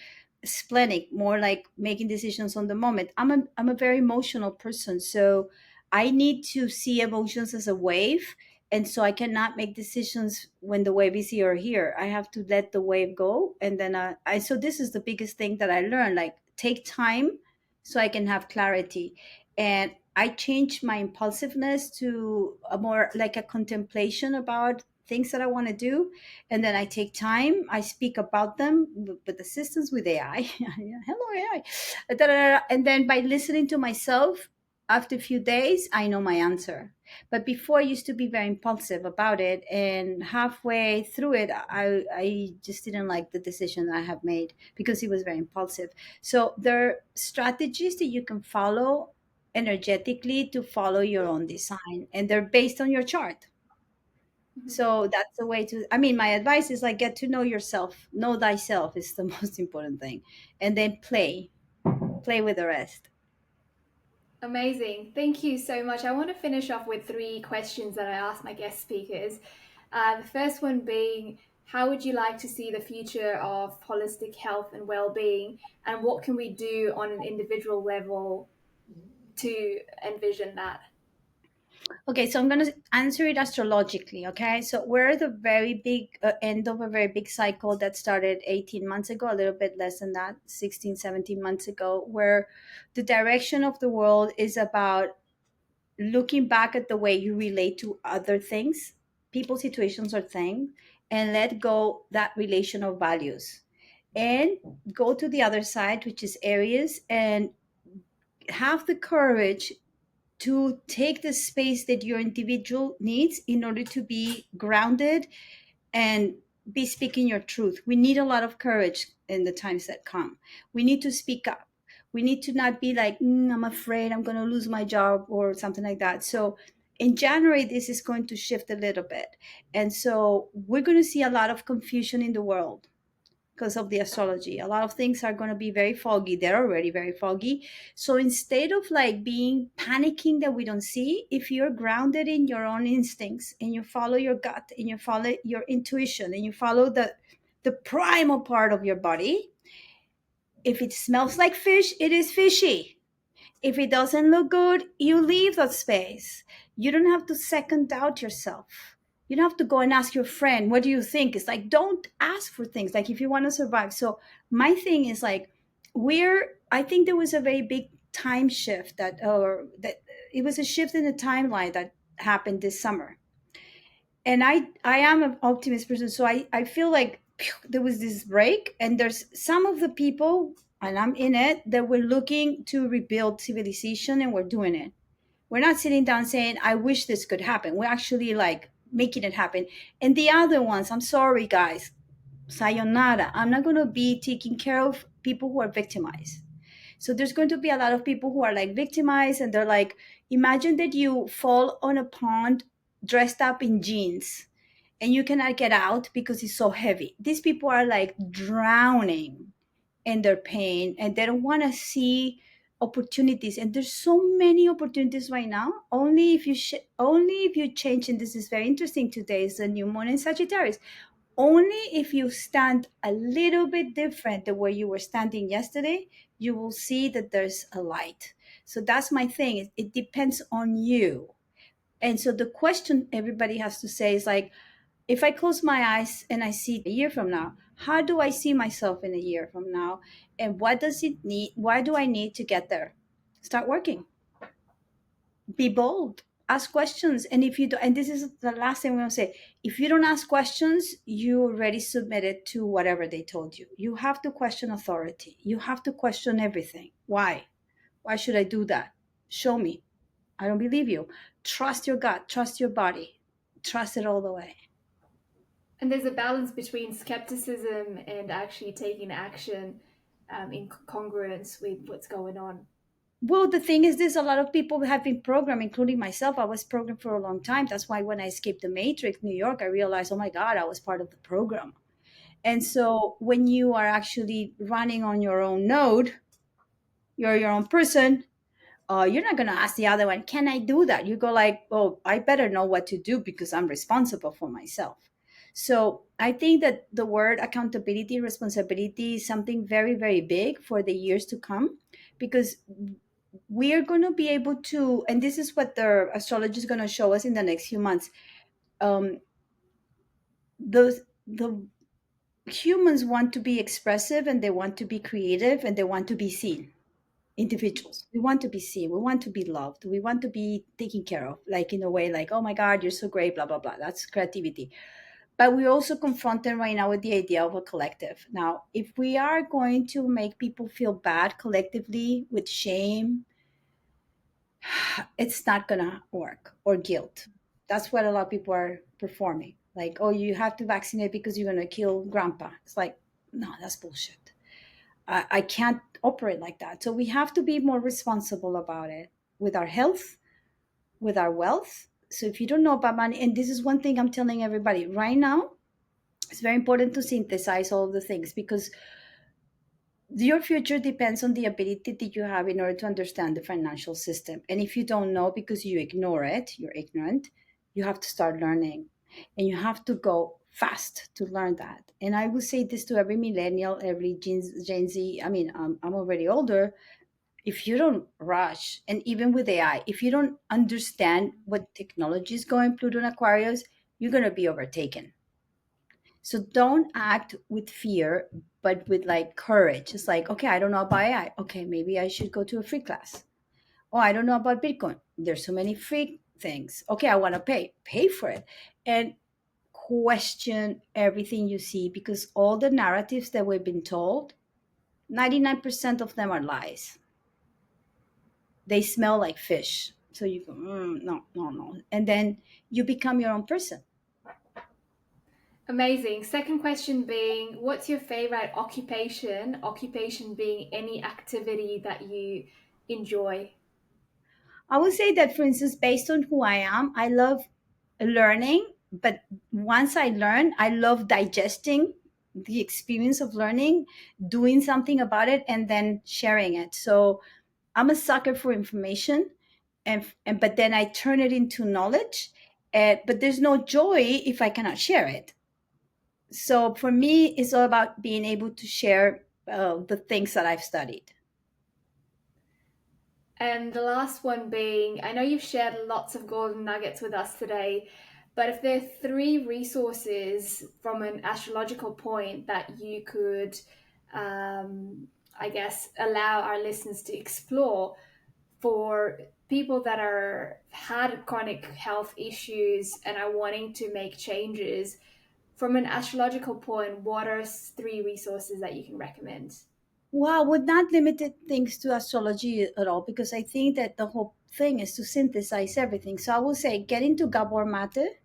splenic, more like making decisions on the moment. I'm a very emotional person, so I need to see emotions as a wave, and so I cannot make decisions when the wave is here or here. I have to let the wave go, and then I so this is the biggest thing that I learned, like, take time so I can have clarity. And I changed my impulsiveness to a more like a contemplation about things that I want to do. And then I take time, I speak about them with assistance with AI. Hello, AI. Da, da, da, da. And then by listening to myself, after a few days, I know my answer. But before, I used to be very impulsive about it. And halfway through it, I just didn't like the decision that I have made because it was very impulsive. So there are strategies that you can follow energetically to follow your own design, and they're based on your chart. Mhm. So that's the way to, I mean, my advice is like, get to know yourself. Know thyself is the most important thing. And then play with the rest. Amazing. Thank you so much. I want to finish off with three questions that I ask my guest speakers. The first one being, how would you like to see the future of holistic health and well-being, and what can we do on an individual level to envision that? Okay, so I'm going to answer it astrologically. Okay, so we're at the very big end of a very big cycle that started 18 months ago, a little bit less than that, 16, 17 months ago, where the direction of the world is about looking back at the way you relate to other things, people, situations, or things, and let go that relation of values, and go to the other side, which is Aries, and have the courage to take the space that your individual needs in order to be grounded and be speaking your truth. We need a lot of courage in the times that come. We need to speak up. We need to not be like, I'm afraid I'm going to lose my job or something like that. So in January, this is going to shift a little bit. And so we're going to see a lot of confusion in the world because of the astrology. A lot of things are going to be very foggy. They're already very foggy. So instead of like being panicking that we don't see, if you're grounded in your own instincts and you follow your gut and you follow your intuition and you follow the primal part of your body, if it smells like fish, it is fishy. If it doesn't look good, you leave that space. You don't have to second doubt yourself. You don't have to go and ask your friend, what do you think? It's like, don't ask for things. Like, if you want to survive. So, my thing is like, I think there was a very big time shift or that it was a shift in the timeline that happened this summer. And I am an optimist person. So, I feel like phew, there was this break, and there's some of the people, and I'm in it, that we're looking to rebuild civilization, and we're doing it. We're not sitting down saying, I wish this could happen. We're actually like making it happen. And the other ones, I'm sorry, guys, sayonara. I'm not going to be taking care of people who are victimized. So there's going to be a lot of people who are like victimized, and they're like, imagine that you fall on a pond dressed up in jeans and you cannot get out because it's so heavy. These people are like drowning in their pain, and they don't want to see opportunities. And there's so many opportunities right now. Only if you change, and this is very interesting, today is the new moon in Sagittarius. Only if you stand a little bit different than where you were standing yesterday, you will see that there's a light. So that's my thing. It depends on you. And so the question everybody has to say is like, if I close my eyes and I see a year from now, how do I see myself in a year from now? And what does it need? Why do I need to get there? Start working. Be bold. Ask questions. And if you do, and this is the last thing I'm going to say, if you don't ask questions, you already submitted to whatever they told you. You have to question authority. You have to question everything. Why? Why should I do that? Show me. I don't believe you. Trust your gut. Trust your body. Trust it all the way. And there's a balance between skepticism and actually taking action in congruence with what's going on. Well, the thing is, this a lot of people have been programmed, including myself. I was programmed for a long time. That's why when I escaped the Matrix, New York, I realized, oh my God, I was part of the program. And so when you are actually running on your own node, you're your own person. You're not going to ask the other one, can I do that? You go like, oh, I better know what to do because I'm responsible for myself. So I think that the word accountability, responsibility is something very, very big for the years to come, because we are going to be able to, and this is what the astrology is going to show us in the next few months. Um, the humans want to be expressive, and they want to be creative, and they want to be seen. Individuals, we want to be seen, we want to be loved, we want to be taken care of, like in a way like, oh my God, you're so great, blah blah blah. That's creativity. But we're also confronted right now with the idea of a collective. Now, if we are going to make people feel bad collectively with shame, it's not gonna work. Or guilt. That's what a lot of people are performing, like, oh, you have to vaccinate because you're gonna kill grandpa. It's like, no, that's bullshit. I can't operate like that. So we have to be more responsible about it, with our health, with our wealth. So if you don't know about money, and this is one thing I'm telling everybody right now, it's very important to synthesize all of the things, because your future depends on the ability that you have in order to understand the financial system. And if you don't know because you ignore it, you're ignorant, you have to start learning. And you have to go fast to learn that. And I would say this to every millennial, every Gen Z. I mean, I'm already older. If you don't rush, and even with AI, if you don't understand what technology is going, Pluto and Aquarius, you're going to be overtaken. So don't act with fear, but with like courage. It's like, okay, I don't know about AI. Okay, maybe I should go to a free class. Oh, I don't know about Bitcoin. There's so many free things. Okay, I want to pay for it. And question everything you see, because all the narratives that we've been told, 99% of them are lies. They smell like fish. So you go, no, no, no. And then you become your own person. Amazing. Second question being, what's your favorite occupation? Occupation being any activity that you enjoy. I would say that, for instance, based on who I am, I love learning, but once I learn, I love digesting the experience of learning, doing something about it, and then sharing it. So I'm a sucker for information, and but then I turn it into knowledge. But there's no joy if I cannot share it. So for me, it's all about being able to share the things that I've studied. And the last one being, I know you've shared lots of golden nuggets with us today, but if there are three resources from an astrological point that you could, I guess, allow our listeners to explore for people that are had chronic health issues and are wanting to make changes, from an astrological point, what are three resources that you can recommend? Well, I would not limit things to astrology at all because I think that the whole thing is to synthesize everything. So I would say get into Gabor Mate,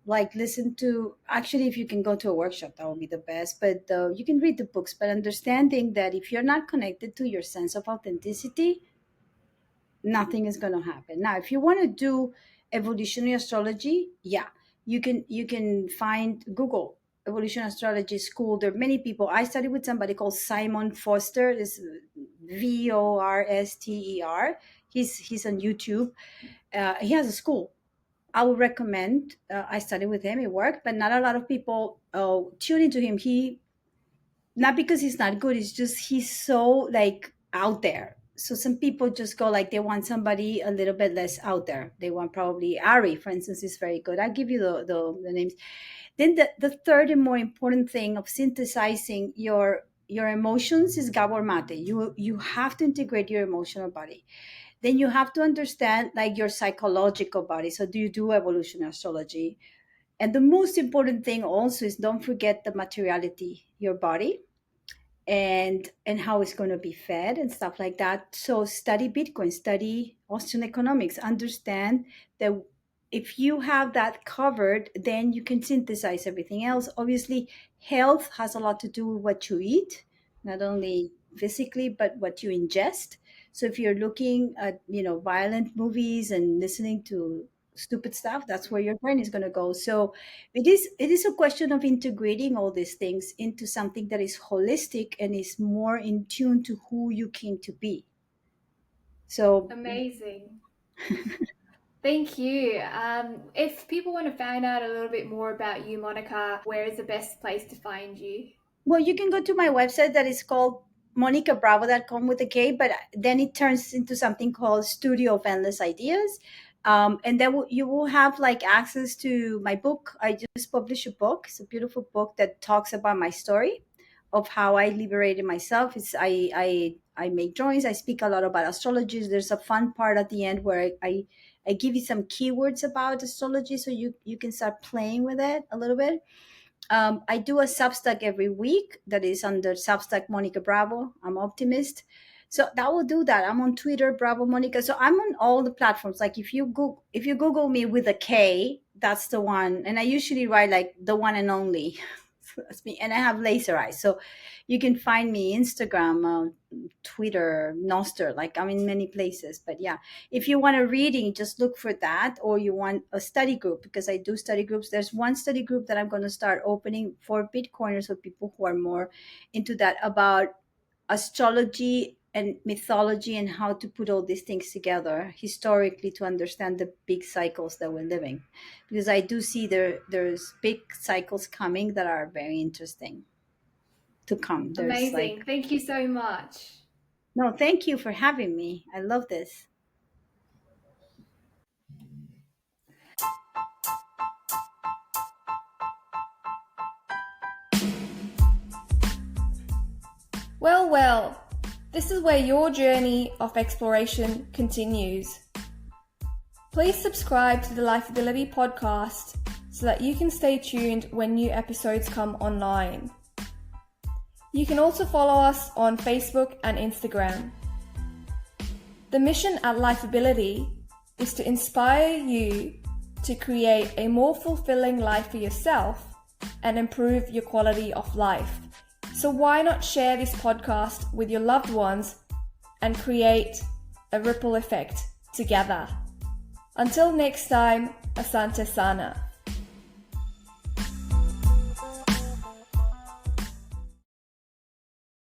like listen to, actually, if you can go to a workshop, that would be the best. But you can read the books, but understanding that if you're not connected to your sense of authenticity, nothing is going to happen. Now if you want to do evolutionary astrology, yeah, you can find Google evolution astrology school. There are many people. I studied with somebody called Simon Foster, is Vorster. He's on YouTube. He has a school. I would recommend. I studied with him, it worked, but not a lot of people tune into him. He, not because he's not good, it's just he's so like out there. So some people just go like they want somebody a little bit less out there. They want, probably Ari, for instance, is very good. I'll give you the names. Then the third and more important thing of synthesizing your emotions is Gabor Mate. You have to integrate your emotional body. Then you have to understand like your psychological body. So do you do evolution astrology? And the most important thing also is, don't forget the materiality, your body, and how it's going to be fed and stuff like that. So study Bitcoin, study Austrian economics, understand that if you have that covered, then you can synthesize everything else. Obviously, health has a lot to do with what you eat, not only physically but what you ingest. So if you're looking at, violent movies and listening to stupid stuff, that's where your brain is going to go. So it is a question of integrating all these things into something that is holistic and is more in tune to who you came to be. So Amazing. Thank you. If people want to find out a little bit more about you, Monica, where is the best place to find you? well, you can go to my website that is called monicabravo.com with a K, but then it turns into something called Studio of Endless Ideas. And then you will have like access to my book. I just published a book. It's a beautiful book that talks about my story of how I liberated myself. I make drawings. I speak a lot about astrology. There's a fun part at the end where I give you some keywords about astrology so you can start playing with it a little bit. I do a Substack every week that is under Substack Monica Bravo. I'm optimist. So that will do that. I'm on Twitter, Bravo Monica. So I'm on all the platforms. Like if you Google me with a K, that's the one. And I usually write like the one and only. So that's me. And I have laser eyes. So you can find me Instagram, Twitter, Noster. Like I'm in many places. But yeah, if you want a reading, just look for that, or you want a study group, because I do study groups. There's one study group that I'm going to start opening for Bitcoiners or people who are more into that, about astrology and mythology and how to put all these things together historically to understand the big cycles that we're living, because I do see there's big cycles coming that are very interesting to come. There's Amazing. like, Thank you so much. no, thank you for having me. I love this. Well, well, this is where your journey of exploration continues. Please subscribe to the Lifeability podcast so that you can stay tuned when new episodes come online. You can also follow us on Facebook and Instagram. The mission at Lifeability is to inspire you to create a more fulfilling life for yourself and improve your quality of life. So why not share this podcast with your loved ones and create a ripple effect together? Until next time, Asante Sana.